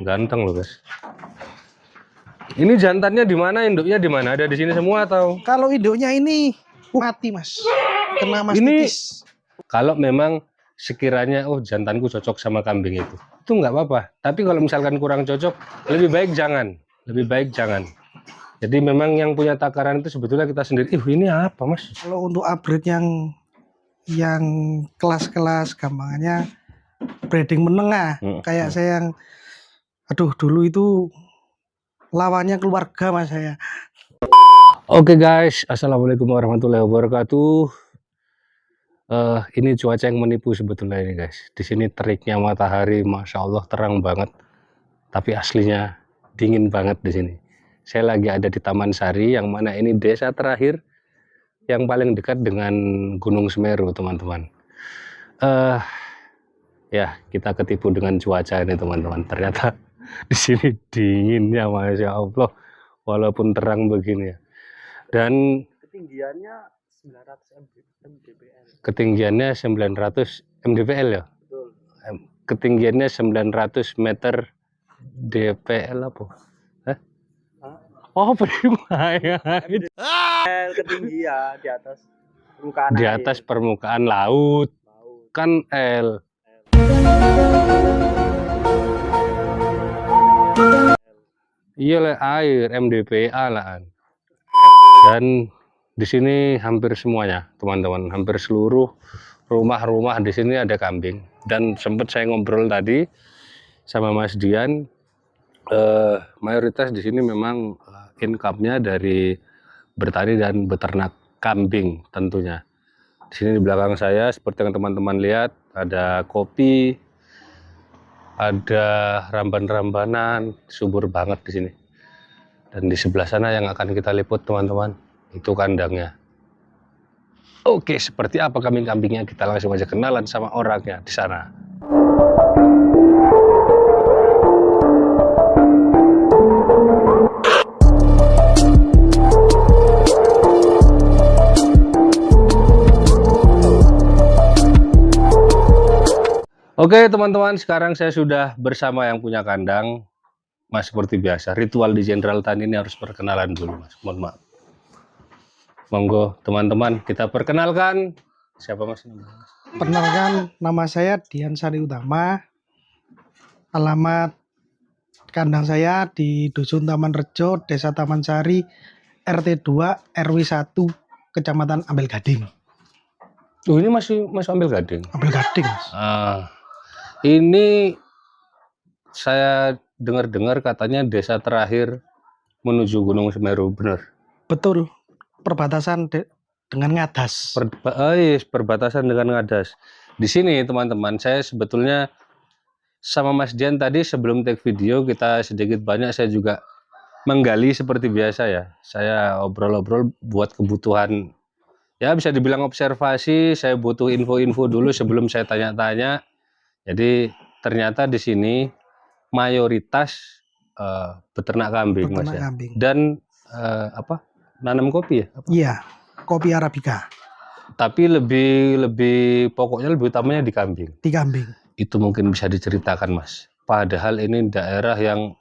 Ganteng loh guys. Ini jantannya di mana, induknya di mana? Ada di sini semua atau? Kalau induknya ini mati mas, kena mastitis. Kalau memang sekiranya jantanku cocok sama kambing itu nggak apa-apa. Tapi kalau misalkan kurang cocok, lebih baik jangan. Jadi memang yang punya takaran itu sebetulnya kita sendiri. Ini apa mas? Kalau untuk upgrade yang kelas-kelas gampangannya breeding menengah, kayak saya yang dulu itu lawannya keluarga mas saya. Oke guys, assalamualaikum warahmatullahi wabarakatuh. Ini cuaca yang menipu sebetulnya ini guys. Di sini teriknya matahari, masya Allah terang banget. Tapi aslinya dingin banget di sini. Saya lagi ada di Taman Sari, yang mana ini desa terakhir yang paling dekat dengan Gunung Semeru, teman-teman. Ya, kita ketipu dengan cuaca ini, teman-teman. Ternyata di sini dinginnya, masya Allah, walaupun terang begini ya. Dan Ketinggiannya 900 mdpl. Ketinggiannya 900 mdpl ya. Betul. Ketinggiannya 900 meter dpl apa? Oh, permukaan. Ketinggian di atas permukaan Di air. atas permukaan laut. Kan L. Iya lah, air MDPA lah. Dan di sini hampir semuanya, teman-teman, hampir seluruh rumah-rumah di sini ada kambing. Dan sempat saya ngobrol tadi sama Mas Dian, mayoritas di sini memang income-nya dari bertani dan beternak kambing tentunya. Di sini di belakang saya seperti yang teman-teman lihat ada kopi, ada ramban-rambanan, subur banget di sini. Dan di sebelah sana yang akan kita liput teman-teman, itu kandangnya. Oke, seperti apa kambing-kambingnya, kita langsung aja kenalan sama orangnya di sana. Oke teman-teman, sekarang saya sudah bersama yang punya kandang. Mas, seperti biasa, ritual di Jenderal Tan ini harus perkenalan dulu mas, mohon maaf. Monggo teman-teman, kita perkenalkan. Siapa mas? Perkenalkan, nama saya Dian Sari Utama. Alamat kandang saya di Dusun Taman Rejo, Desa Taman Sari, RT 2 RW 1, Kecamatan Ampel Gading. Ini masih Ampel Gading. Ampel Gading mas. Ini saya dengar-dengar katanya desa terakhir menuju Gunung Semeru, benar? Betul, perbatasan dengan Ngadas. Perbatasan dengan Ngadas. Di sini teman-teman, saya sebetulnya sama Mas Dian tadi sebelum take video, kita sedikit banyak saya juga menggali seperti biasa ya. Saya obrol-obrol buat kebutuhan, ya bisa dibilang observasi. Saya butuh info-info dulu sebelum saya tanya-tanya. Jadi ternyata di sini mayoritas beternak kambing, mas ya. Kambing. Dan nanam kopi ya? Iya, kopi Arabica. Tapi lebih pokoknya lebih utamanya di kambing. Di kambing. Itu mungkin bisa diceritakan mas. Padahal ini daerah yang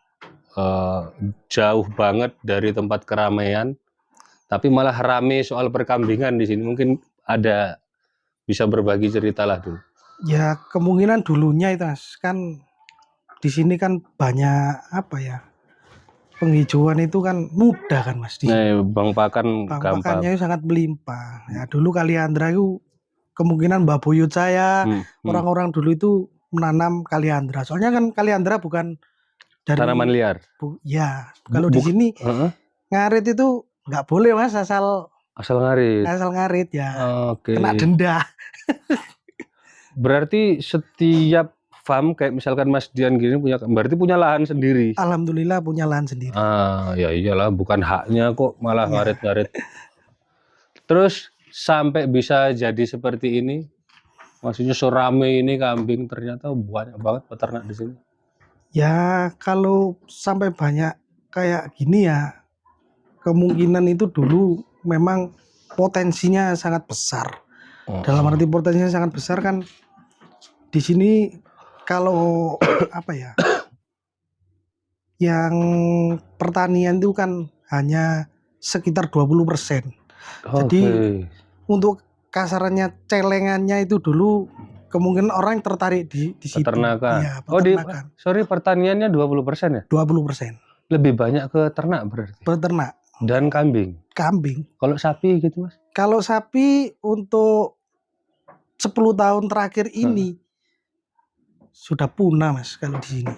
jauh banget dari tempat keramaian, tapi malah rame soal perkambingan di sini. Mungkin ada bisa berbagi cerita lah dulu. Ya kemungkinan dulunya itu mas, kan di sini kan banyak penghijauan itu kan mudah kan mas. Bang pakannya itu sangat melimpah. Ya dulu kaliandra itu kemungkinan Mbak Buyut saya, orang-orang dulu itu menanam kaliandra. Soalnya kan kaliandra bukan dari tanaman liar. Ya kalau di sini ngarit itu nggak boleh mas, asal ngarit ya. Kena denda. Berarti setiap farm kayak misalkan Mas Dian gini berarti punya lahan sendiri. Alhamdulillah punya lahan sendiri. Ya iyalah, bukan haknya kok malah ngarit-ngarit. Terus sampai bisa jadi seperti ini, maksudnya serame ini kambing, ternyata banyak banget peternak di sini. Ya kalau sampai banyak kayak gini ya, kemungkinan itu dulu memang potensinya sangat besar. Dalam arti potensinya sangat besar kan, di sini kalau yang pertanian itu kan hanya sekitar 20%. Jadi Oke. untuk kasarannya celengannya itu dulu kemungkinan orang yang tertarik di situ. Peternakan. Iya, Oh peternakan. sorry, pertaniannya 20% ya? 20% Lebih banyak ke ternak berarti. peternak Dan kambing. kambing. Kalau sapi gitu Mas? Kalau sapi untuk 10 tahun terakhir ini sudah punah Mas kalau di sini.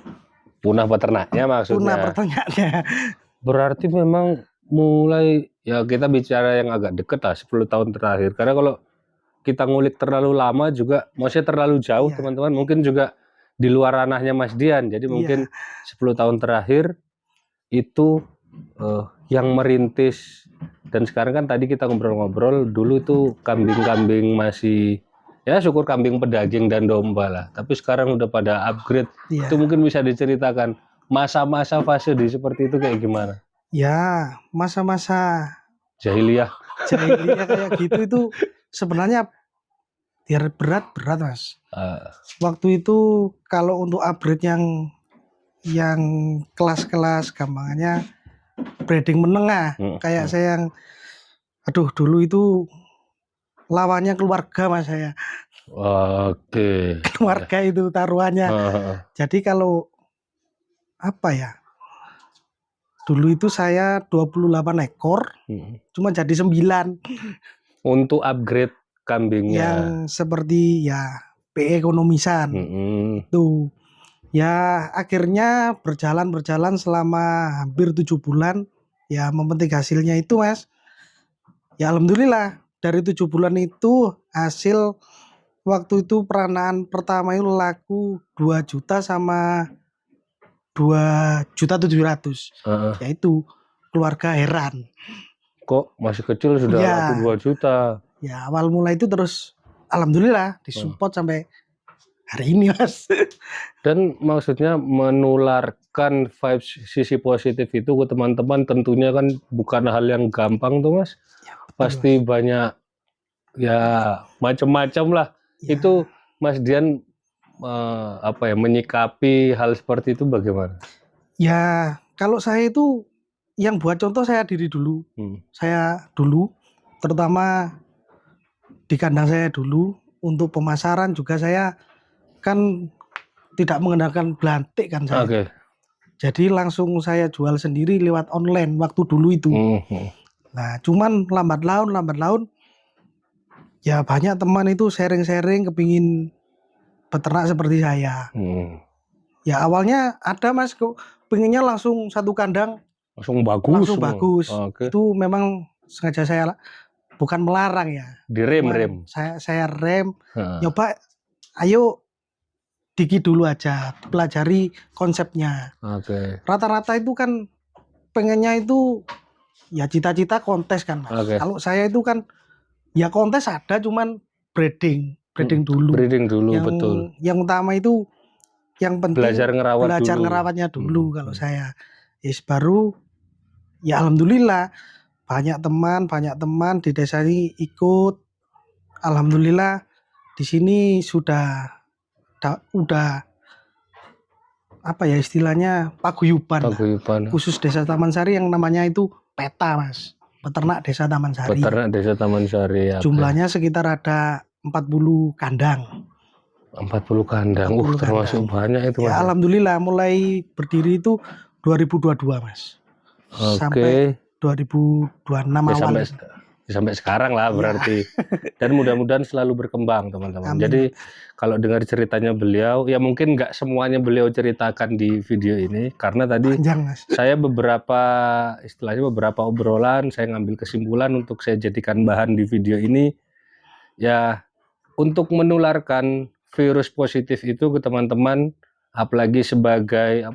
Punah peternaknya Punah maksudnya. peternaknya. Berarti memang mulai, ya kita bicara yang agak deket lah 10 tahun terakhir. Karena kalau kita ngulik terlalu lama juga, maksudnya terlalu jauh Iya. teman-teman, mungkin juga di luar ranahnya Mas Dian. Jadi Iya. mungkin 10 tahun terakhir itu yang merintis. Dan sekarang kan tadi kita ngobrol-ngobrol, dulu itu kambing-kambing masih, ya syukur kambing pedaging dan domba lah. Tapi sekarang udah pada upgrade. Iya. Itu mungkin bisa diceritakan masa-masa fase di seperti itu kayak gimana? Ya, masa-masa Jahiliyah. kayak gitu itu sebenarnya biar berat Mas. Waktu itu kalau untuk upgrade yang kelas-kelas gampangannya breeding menengah, kayak saya yang dulu itu lawannya keluarga Mas saya. Oke. Keluarga itu taruhannya. Jadi kalau apa ya? Dulu itu saya 28 ekor, cuma jadi 9. Untuk upgrade kambingnya. Yang seperti ya PE ekonomisan. Tuh. Ya akhirnya berjalan selama hampir 7 bulan. Ya memetik hasilnya itu Mas. Ya alhamdulillah dari 7 bulan itu hasil waktu itu peranaan pertama itu laku 2 juta sama 2.700.000. Yaitu keluarga heran. Kok masih kecil sudah laku 2 juta? Ya awal mulai itu terus alhamdulillah disupport sampai hari ini Mas. Dan maksudnya menularkan vibes sisi positif itu ke teman-teman tentunya kan bukan hal yang gampang tuh Mas. Ya, pasti Mas. Banyak ya macam-macam lah. Ya. Itu Mas Dian menyikapi hal seperti itu bagaimana? Ya kalau saya itu yang buat contoh saya diri dulu. Saya dulu terutama di kandang saya dulu untuk pemasaran juga saya kan tidak menggunakan belantik kan saya. Okay. Jadi langsung saya jual sendiri lewat online waktu dulu itu. Nah, cuman lambat laun ya banyak teman itu sharing kepingin peternak seperti saya. Ya awalnya ada Mas pengennya langsung satu kandang langsung bagus. Okay. Itu memang sengaja saya bukan melarang ya. Direm. Saya rem. Nyoba ayo dikit dulu aja, pelajari konsepnya. Rata-rata itu kan pengennya itu ya cita-cita kontes kan Mas. Kalau saya itu kan ya kontes ada cuman breeding dulu. Betul. Yang utama itu yang penting belajar ngerawatnya dulu kalau saya. Yes, baru ya alhamdulillah banyak teman di desa ini ikut. Alhamdulillah di sini udah apa ya istilahnya paguyuban. Khusus Desa Taman Sari yang namanya itu PETA Mas. Peternak Desa Taman Sari. Ya. Jumlahnya sekitar ada 40 kandang. 40 kandang. Termasuk banyak itu Mas. Ya alhamdulillah mulai berdiri itu 2022 Mas. Sampai 2026 awal. Sampai sekarang lah berarti. Dan mudah-mudahan selalu berkembang teman-teman. Jadi kalau dengar ceritanya beliau, ya mungkin nggak semuanya beliau ceritakan di video ini karena tadi saya beberapa obrolan saya ngambil kesimpulan untuk saya jadikan bahan di video ini. Ya untuk menularkan virus positif itu ke teman-teman, apalagi sebagai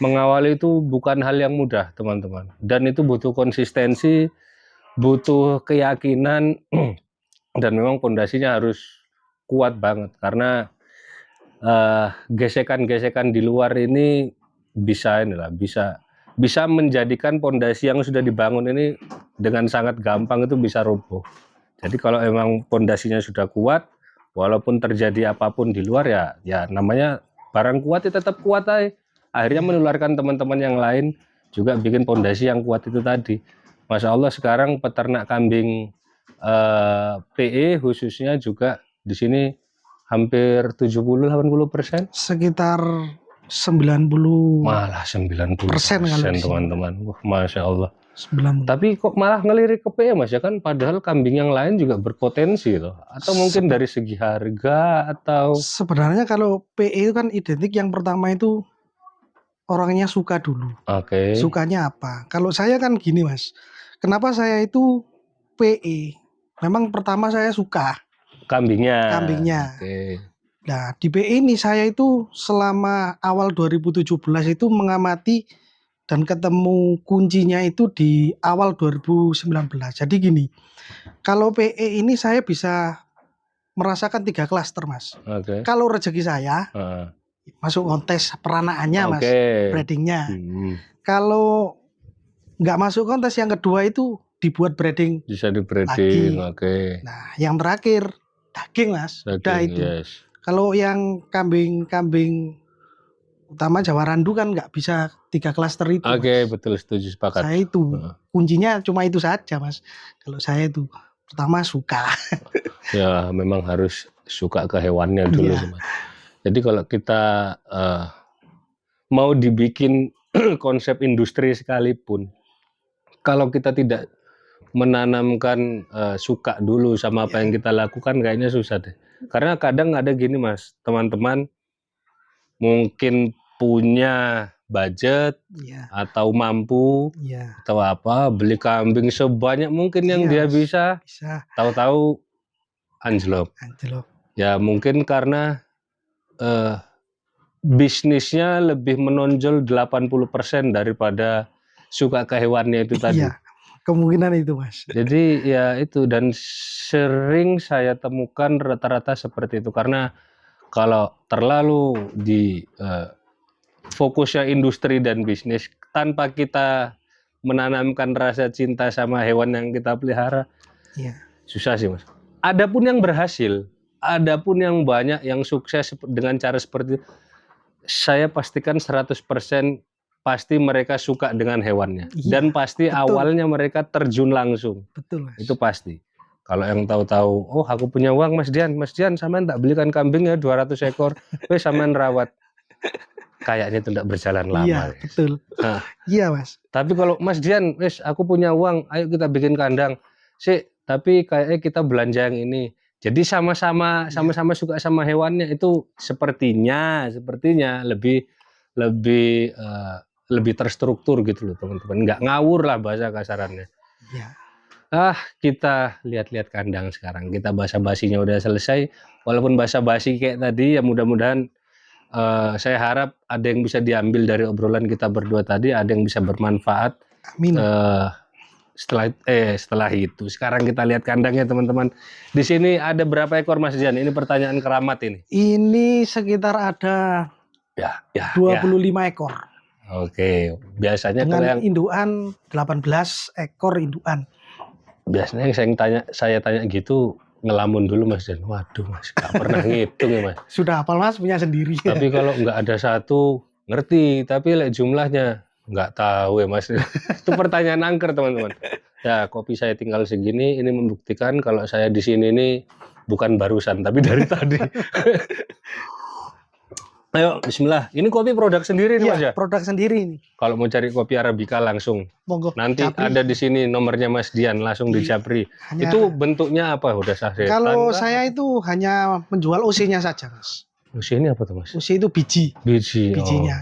mengawali itu bukan hal yang mudah teman-teman, dan itu butuh konsistensi, butuh keyakinan dan memang pondasinya harus kuat banget karena gesekan-gesekan di luar ini bisa menjadikan pondasi yang sudah dibangun ini dengan sangat gampang itu bisa roboh. Jadi kalau emang pondasinya sudah kuat, walaupun terjadi apapun di luar ya namanya barang kuat ya tetap kuat aja. Akhirnya menularkan teman-teman yang lain juga bikin pondasi yang kuat itu tadi. Masya Allah sekarang peternak kambing PE khususnya juga di sini hampir 70-80%. Sekitar 90 Malah 90% kalau di sini. teman-teman. Wah, Masya Allah. 90. Tapi kok malah ngelirik ke PE Mas ya kan, padahal kambing yang lain juga berpotensi loh. Atau mungkin dari segi harga atau Sebenarnya kalau PE itu kan identik yang pertama itu orangnya suka dulu. oke. Sukanya apa? Kalau saya kan gini Mas. Kenapa saya itu PE? Memang pertama saya suka Kambingnya. kambingnya. Oke. Nah, di PE ini saya itu selama awal 2017 itu mengamati dan ketemu kuncinya itu di awal 2019. Jadi gini, kalau PE ini saya bisa merasakan 3 klaster Mas. Oke. Kalau rezeki saya Ah, masuk kontes peranakannya Mas, Oke. breedingnya. Hmm, Kalau nggak masuk kontes yang kedua itu dibuat breeding. bisa di breeding. Lagi. Oke. Nah, yang terakhir daging Mas. Udah Daging, itu. yes. Kalau yang kambing utama Jawa Randu kan nggak bisa 3 klaster itu. Oke, Mas. betul, setuju, sepakat. Saya itu Heeh. kuncinya cuma itu saja Mas. Kalau saya itu pertama suka. Ya, memang harus suka ke hewannya dulu Iya. sih, Mas. Jadi kalau kita mau dibikin konsep industri sekalipun, kalau kita tidak menanamkan suka dulu sama apa yang kita lakukan, kayaknya susah deh. Karena kadang ada gini Mas, teman-teman mungkin punya budget Iya, atau mampu iya, atau apa, beli kambing sebanyak mungkin yang Iya, dia Mas. bisa, bisa tahu-tahu anjlok. anjlok. Ya mungkin karena bisnisnya lebih menonjol 80% daripada suka ke hewannya itu tadi. Iya, kemungkinan itu Mas. Jadi ya itu, dan sering saya temukan rata-rata seperti itu, karena kalau terlalu di fokusnya industri dan bisnis tanpa kita menanamkan rasa cinta sama hewan yang kita pelihara, Iya. susah sih Mas. Adapun yang berhasil, adapun yang banyak yang sukses dengan cara seperti itu, saya pastikan 100% pasti mereka suka dengan hewannya. Iya, Dan pasti betul. awalnya mereka terjun langsung. Betul Mas. Itu pasti. Kalau yang tahu-tahu, oh aku punya uang Mas Dian sampean tak belikan kambing ya 200 ekor, wes sampean rawat. Kayaknya itu tidak berjalan lama. Iya, Guys. betul. Nah, Iya Mas. tapi kalau Mas Dian, wes aku punya uang, ayo kita bikin kandang. Tapi kayaknya kita belanja yang ini. Jadi sama-sama suka sama hewannya, itu sepertinya lebih terstruktur gitu loh teman-teman. Nggak ngawur lah bahasa kasarannya. Iya. Kita lihat-lihat kandang sekarang. Kita basa-basinya udah selesai. Walaupun basa-basi kayak tadi, ya mudah-mudahan saya harap ada yang bisa diambil dari obrolan kita berdua tadi, ada yang bisa bermanfaat. Amin. Setelah itu sekarang kita lihat kandangnya teman-teman. Di sini ada berapa ekor Mas Dian? Ini pertanyaan keramat ini. Ini sekitar ada 25 ekor. Oke, biasanya Dengan kalau yang indukan 18 ekor indukan. biasanya yang saya tanya gitu ngelamun dulu Mas Dian. Waduh Mas, nggak pernah ngitung ya Mas. Sudah hafal Mas, punya sendiri. Tapi kalau nggak ada satu ngerti, tapi jumlahnya nggak tahu ya Mas. Itu pertanyaan angker teman-teman. Ya kopi saya tinggal segini, ini membuktikan kalau saya di sini ini bukan barusan tapi dari tadi. Ayo Bismillah. Ini kopi produk sendiri nih Mas ya? Produk sendiri nih. Kalau mau cari kopi Arabica langsung. Monggo. Nanti Japri. ada di sini nomornya Mas Dian, langsung di Japri. Hanya, Itu bentuknya apa? Udah sasetan? kalau saya itu hanya menjual OC-nya saja Mas. OC ini apa tuh Mas? OC itu biji. Oh. Bijinya.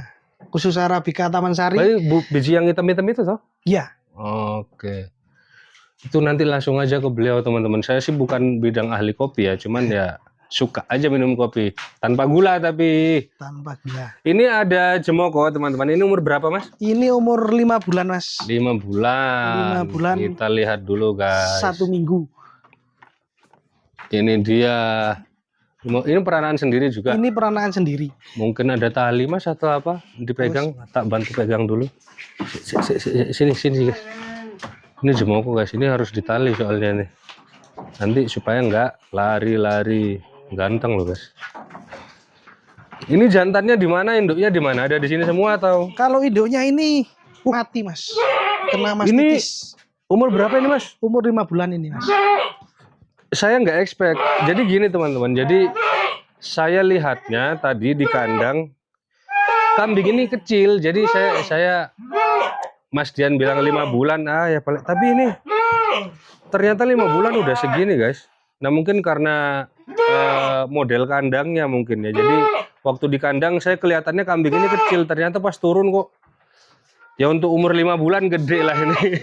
Khusus Arabica Taman Sari. Biji yang hitam-hitam itu toh? Iya. Oke. Itu nanti langsung aja ke beliau teman-teman. Saya sih bukan bidang ahli kopi ya, cuman ya suka aja minum kopi tanpa gula tapi. Tanpa gula. Ini ada Jemoko teman-teman. Ini umur berapa Mas? Ini umur 5 bulan Mas. 5 bulan. 5 bulan. Kita lihat dulu guys. 1 minggu. Ini dia. Ini peranaan sendiri juga. Ini peranaan sendiri. Mungkin ada tali Mas atau apa? Dipegang, tak bantu pegang dulu. Sini guys. Ini Jemoko guys, ini harus ditali soalnya nih. Nanti supaya nggak lari-lari, ganteng loh guys. Ini jantannya di mana, induknya di mana? Ada di sini semua atau? Kalau induknya ini mati mas, kena Ini mastitis. umur berapa ini mas? Umur 5 bulan ini mas. Saya nggak expect. Jadi gini teman-teman. Jadi saya lihatnya tadi di kandang kambing ini kecil. Jadi saya Mas Dian bilang 5 bulan. Ya paling. Tapi ini ternyata 5 bulan udah segini guys. Nah mungkin karena model kandangnya mungkin ya. Jadi waktu di kandang saya kelihatannya kambing ini kecil. Ternyata pas turun kok. Ya untuk umur 5 bulan gede lah ini.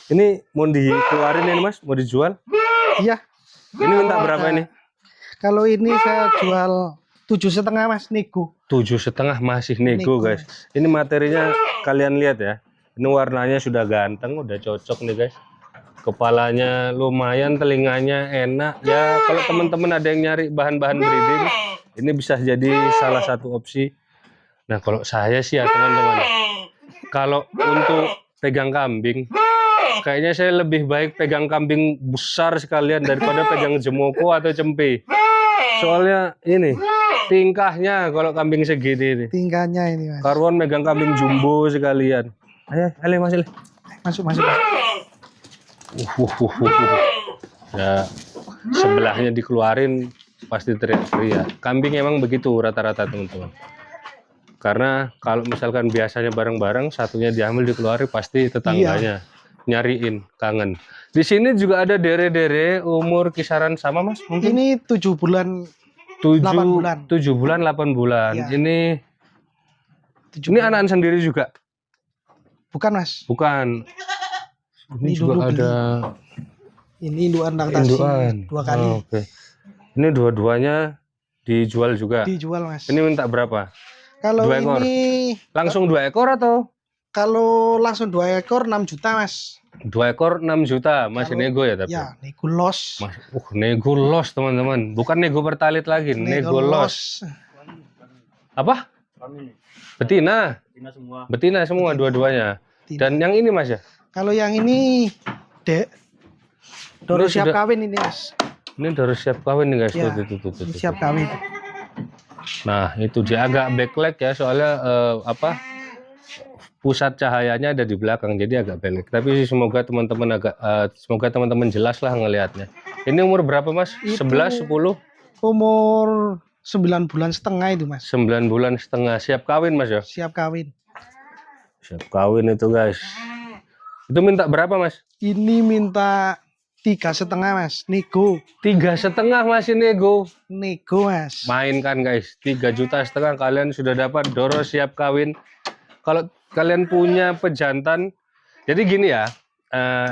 Ini mau dikeluarin ini mas? Mau dijual? Iya. Ini minta berapa ini? Kalau ini saya jual 7,5 mas, nego. 7,5 masih nego guys. Ini materinya kalian lihat ya. Ini warnanya sudah ganteng, udah cocok nih guys. Kepalanya lumayan, telinganya enak. Ya kalau teman-teman ada yang nyari bahan-bahan breeding, ini bisa jadi salah satu opsi. Nah kalau saya sih ya teman-teman, kalau untuk pegang kambing, kayaknya saya lebih baik pegang kambing besar sekalian daripada pegang jemoko atau cempe. Soalnya ini tingkahnya kalau kambing segini ini. Tingkahnya ini mas. Karuan megang kambing jumbo sekalian. Ayo mas. Masuk. Ya sebelahnya dikeluarin pasti teriak-teriak. Kambing emang begitu rata-rata teman-teman. Karena kalau misalkan biasanya bareng-bareng, satunya diambil dikeluarin pasti tetangganya nyariin, kangen. Di sini juga ada dere-dere umur kisaran sama mas mungkin? Ini 7 bulan 8 bulan. 7 bulan 8 bulan. Ya. Ini anak sendiri juga? Bukan mas. Bukan. Ini juga dulu ada. Ini induan laktasi 2 kali. Oke. Ini dua-duanya dijual juga. Dijual mas. Ini minta berapa? Kalau 2 ekor. ini Langsung 2 ekor atau? kalau langsung 2 ekor 6 juta mas. 2 ekor 6 juta masih nego ya tapi? Ya nego los. Nego los teman-teman. Bukan nego pertalit lagi, nego los. Apa? Betina. Betina semua dua-duanya. Dan yang ini mas ya? Kalau yang ini Doro Ini siap sudah- kawin ini mas. Ini harus siap kawin nih guys. Ya, Tuh. siap kawin. Nah itu dia agak backlight ya soalnya pusat cahayanya ada di belakang jadi agak backlight. Tapi semoga teman-teman jelas lah ngelihatnya. Ini umur berapa mas? Itu 11, 10? Umur 9 bulan setengah itu mas. 9 bulan setengah siap kawin mas ya? Siap kawin. Siap kawin itu guys. Itu minta berapa mas? Ini minta 3,5 mas. Nego. 3,5 masih nego. Nego mas. Main kan guys, 3,5 juta kalian sudah dapat Doro siap kawin. Kalau kalian punya pejantan, jadi gini ya,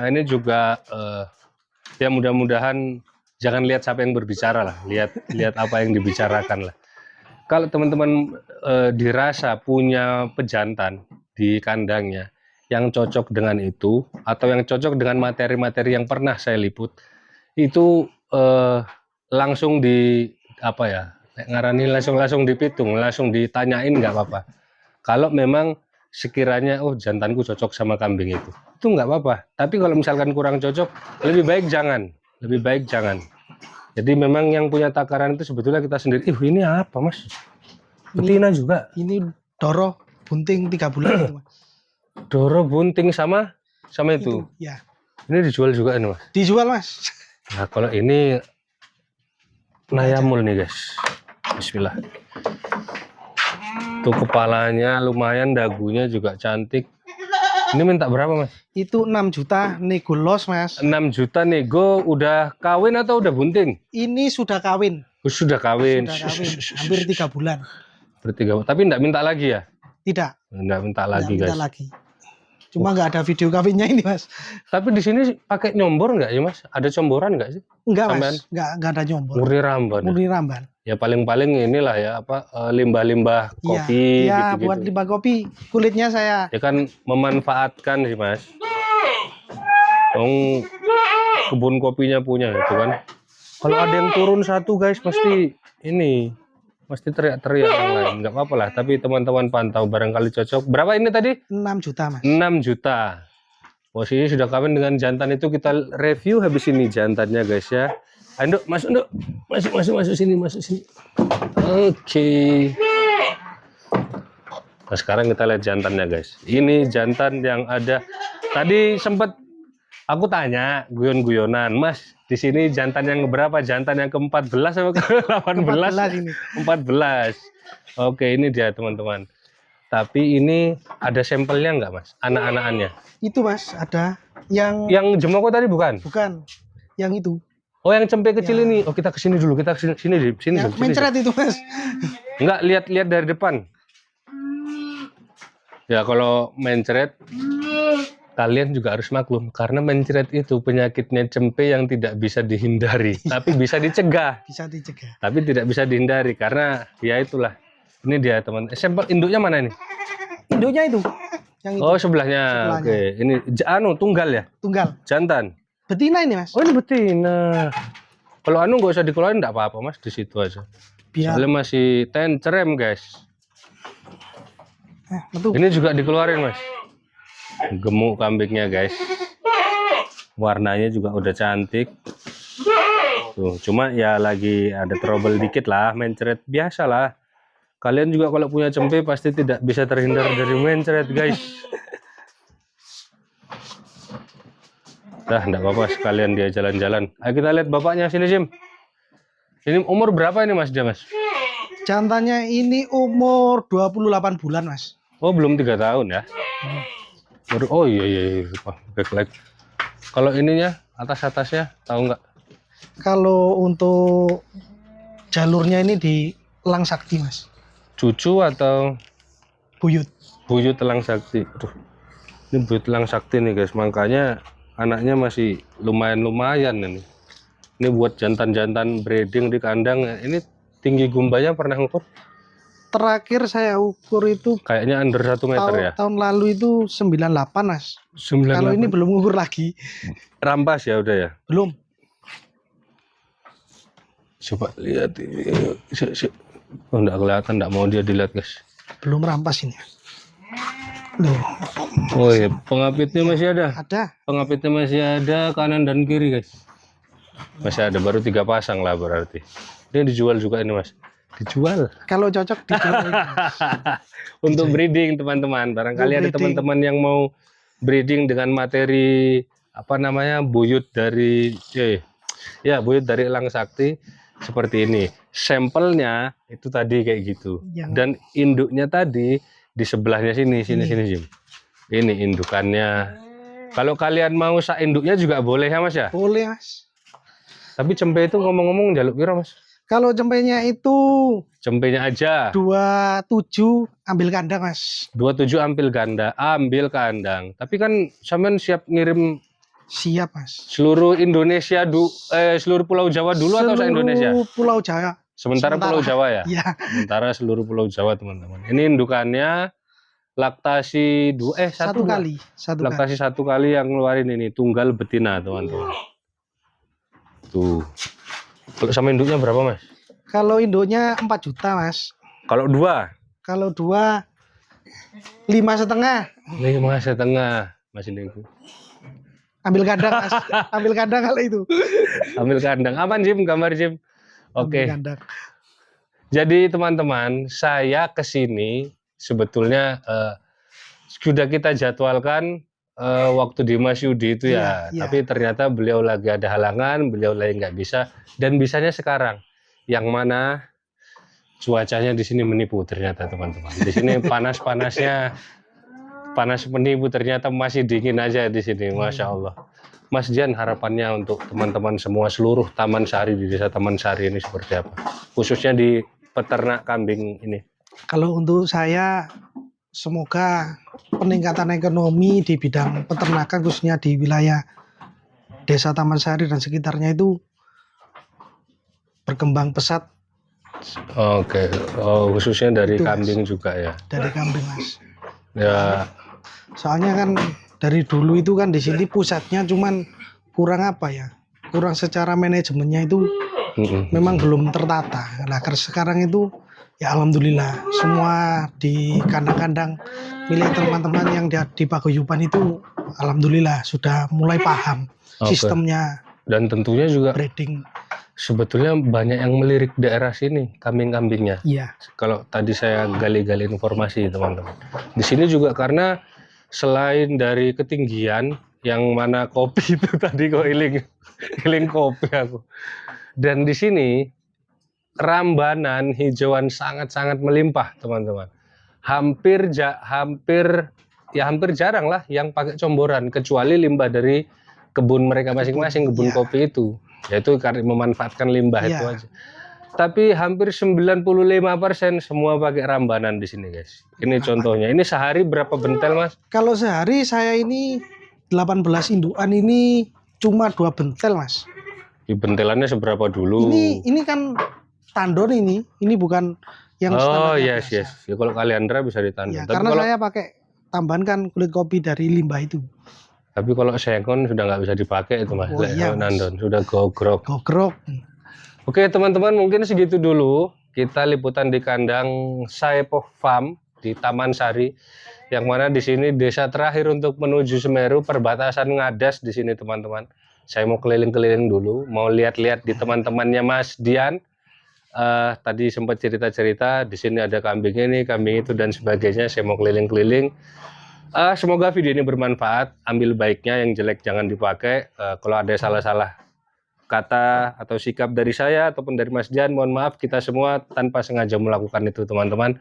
ini juga ya mudah-mudahan jangan lihat siapa yang berbicara lah, lihat apa yang dibicarakan lah. Kalau teman-teman dirasa punya pejantan di kandangnya yang cocok dengan itu atau yang cocok dengan materi-materi yang pernah saya liput, itu langsung di apa ya, ngarani langsung dipitung, langsung ditanyain nggak apa-apa. Kalau memang sekiranya jantanku cocok sama kambing itu nggak apa-apa. Tapi kalau misalkan kurang cocok, lebih baik jangan. Jadi memang yang punya takaran itu sebetulnya kita sendiri. Ini apa mas? Betina juga. Ini Doro bunting 3 bulan itu mas. Doro bunting sama itu. Ya. Ini dijual juga ini mas. Dijual mas. Nah kalau ini nayamul nih guys. Bismillah. Tuh kepalanya lumayan, dagunya juga cantik. Ini minta berapa mas? Itu 6 juta nego los mas. 6 juta nego. Udah kawin atau udah bunting? Ini sudah kawin. Sudah kawin. Hampir 3 bulan. Tapi enggak minta lagi ya? Tidak. Enggak minta lagi Tidak guys. minta lagi. Cuma nggak ada video kawinnya ini mas. Tapi di sini pakai nyombor nggak ya mas? Ada comboran nggak sih? Enggak Sampean? mas. Nggak ada nyombor. Murni ramban. Murni ramban. Ya paling-paling inilah ya limbah-limbah kopi Iya, gitu-gitu. buat limbah kopi. Kulitnya saya. Ya kan memanfaatkan sih mas. Kebun kopinya punya gitu kan. Kalau ada yang turun satu guys pasti teriak-teriak yang lain. Nggak apa-apa lah. Tapi teman-teman pantau barangkali cocok. Berapa ini tadi? 6 juta mas. 6 juta. Posisi sudah kawin dengan jantan itu kita review habis ini jantannya guys ya. Ayo, Nduk, masuk Nduk. Masuk sini. Oke. Nah, sekarang kita lihat jantannya, guys. Ini jantan yang ada. Tadi sempat aku tanya guyon-guyonan, Mas, di sini jantan yang berapa? Jantan yang ke-14 atau ke-18? 14 ini. 14. Oke, ini dia teman-teman. Tapi ini ada sampelnya nggak, Mas? Anak-anakannya? Itu Mas, ada yang jemoko tadi bukan? bukan, yang itu. Oh, yang cempe kecil ini. Oh, kita ke sini dulu. Kita ke sini. Yang mencret itu Mas. Enggak, lihat dari depan. Ya, kalau mencret kalian juga harus maklum karena mencret itu penyakitnya cempe yang tidak bisa dihindari, tapi bisa dicegah. Bisa dicegah. Tapi tidak bisa dihindari karena ya itulah. Ini dia, teman. Sampel induknya mana ini? Induknya itu. Yang itu. Oh, sebelahnya. Oke, ini tunggal ya? Tunggal. Jantan. Betina ini Mas. Oh, ini betina. Kalau nggak usah dikeluarin, enggak apa-apa, Mas, di situ aja. Biar Soalnya masih tencerem, guys. betul. Ini juga dikeluarin, Mas. Gemuk kambingnya, guys. Warnanya juga udah cantik. Tuh, cuma ya lagi ada trouble dikit lah, mencret biasa lah. Kalian juga kalau punya cempe pasti tidak bisa terhindar dari mencret, guys. Dah, enggak apa-apa, sekalian dia jalan-jalan. Ayo kita lihat bapaknya, sini, Jim. Ini umur berapa ini, Mas, dia, Mas? Jantannya ini umur 28 bulan Mas. Oh, belum 3 tahun ya? Oh iya. Backlight. Kalau ininya, atas-atasnya, tahu nggak? Kalau untuk jalurnya ini di Elang Sakti Mas. Cucu atau Buyut. buyut Elang Sakti? Aduh, ini buyut Elang Sakti nih, guys. Makanya anaknya masih lumayan ini. Ini buat jantan-jantan breeding di kandang. Ini tinggi gumbanya pernah ngukur? Terakhir saya ukur itu Kayaknya under 1 meter ya? tahun lalu itu 98 Mas. 98. Kalau ini belum ukur lagi. Rampas ya udah ya? Belum. Coba lihat ini. Oh, enggak kelihatan, enggak mau dia dilihat, guys. Belum rampas ini. Loh, Oh iya, pengapitnya masih ada. ada. Pengapitnya masih ada kanan dan kiri, guys. Masih ada, baru 3 pasang lah berarti. Ini dijual juga ini, Mas. Dijual. Kalau cocok dijual. Untuk breeding, teman-teman. Barangkali ada breeding. teman-teman yang mau breeding dengan materi apa namanya? Buyut dari buyut dari Elang Sakti seperti ini. Sampelnya itu tadi kayak gitu. Dan induknya tadi di sebelahnya sini, Jim. Ini indukannya. Kalau kalian mau sak induknya juga boleh ya, Mas ya? Boleh Mas. Tapi cempe itu ngomong-ngomong jaluk piro, Mas? Kalau cempenya itu Cempenya aja 27 ambil kandang Mas. 27 ambil kandang. Tapi kan sampean siap ngirim Siap Mas. seluruh Indonesia seluruh Pulau Jawa dulu atau se-Indonesia? Seluruh Pulau Jawa. Sementara Pulau Jawa ya? Iya. Sementara seluruh Pulau Jawa, teman-teman. Ini indukannya laktasi Satu kali. Laktasi 1 kali yang ngeluarin ini tunggal betina, teman-teman. Tuh. Kalau sama induknya berapa, Mas? Kalau induknya 4 juta Mas. Kalau 2? Kalau 2 5,5. 5,5, Mas ini. Ambil kandang Mas. Ambil kandang kalau itu. Ambil kandang. Aman, Jim? Gambar, Jim? Oke. Ambil kandang. Jadi teman-teman, saya kesini sebetulnya sudah kita jadwalkan waktu di Mas Yudi itu ya. Iya. Tapi ternyata beliau lagi ada halangan, beliau lagi nggak bisa. Dan bisanya sekarang. Yang mana cuacanya di sini menipu ternyata, teman-teman. Di sini panas menipu, ternyata masih dingin aja di sini, Masya Allah. Mas Jan, harapannya untuk teman-teman semua seluruh Taman Sari di Desa Taman Sari ini seperti apa? Khususnya di peternak kambing ini. Kalau untuk saya, semoga peningkatan ekonomi di bidang peternakan khususnya di wilayah Desa Taman Sari dan sekitarnya itu berkembang pesat. Oke, khususnya dari Itu, kambing Mas. juga ya. Dari kambing Mas. Ya, Soalnya kan dari dulu itu kan di sini pusatnya cuman kurang apa ya? Kurang secara manajemennya itu memang belum tertata. Nah, sekarang itu ya alhamdulillah semua di kandang-kandang milik teman-teman yang di paguyuban itu alhamdulillah sudah mulai paham Oke. sistemnya dan tentunya juga breeding. Sebetulnya banyak yang melirik daerah sini, kambing-kambingnya. Iya. Kalau tadi saya gali-gali informasi, teman-teman. Di sini juga karena selain dari ketinggian, yang mana kopi itu tadi kok iling kopi aku. Dan di sini rambanan hijauan sangat-sangat melimpah, teman-teman. Hampir jarang lah yang pakai comboran, kecuali limbah dari kebun mereka masing-masing, kebun Iya. kopi itu. Yaitu karena memanfaatkan limbah itu Iya. aja. Tapi hampir 95% semua pakai rambanan di sini, guys. Ini contohnya. Ini sehari berapa bentel, Mas? Kalau sehari saya ini 18 indukan ini cuma 2 bentel, Mas. Di bentelannya seberapa dulu? Ini kan tandon ini bukan yang Oh, standarnya yes, biasa. yes. Ya, kalau Kaliandra bisa ditandem. Ya, Tapi karena kalau saya pakai tambahan kan kulit kopi dari limbah itu. Tapi kalau Sengkon sudah nggak bisa dipakai itu, Mas. Oh, iya, Mas. Nandon sudah gogrok. Gogrok. Oke, teman-teman, mungkin segitu dulu kita liputan di kandang Saepoh Farm di Taman Sari, yang mana di sini desa terakhir untuk menuju Semeru, perbatasan Ngadas di sini, teman-teman. Saya mau keliling-keliling dulu, mau lihat-lihat di teman-temannya Mas Dian. Tadi sempat cerita-cerita di sini ada kambing ini, kambing itu dan sebagainya. Saya mau keliling-keliling. Semoga video ini bermanfaat. Ambil baiknya, yang jelek jangan dipakai. Kalau ada salah-salah kata atau sikap dari saya ataupun dari Mas Dian, mohon maaf. Kita semua tanpa sengaja melakukan itu, teman-teman.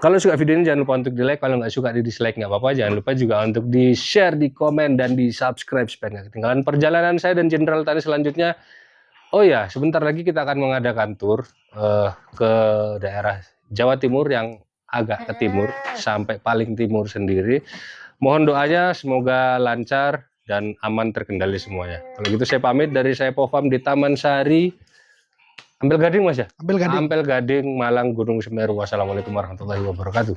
Kalau suka video ini jangan lupa untuk di like. Kalau nggak suka di dislike nggak apa-apa. Jangan lupa juga untuk di share, di komen, dan di subscribe supaya nggak ketinggalan perjalanan saya dan Jenderal Tani selanjutnya. Oh ya, sebentar lagi kita akan mengadakan tour ke daerah Jawa Timur yang agak ke timur sampai paling timur sendiri. Mohon doanya semoga lancar dan aman terkendali semuanya. Kalau gitu saya pamit dari Saepoh Farm di Taman Sari, Ampel Gading, Mas ya? Ampel Gading. Ampel Gading, Malang, Gunung Semeru. Wassalamualaikum warahmatullahi wabarakatuh.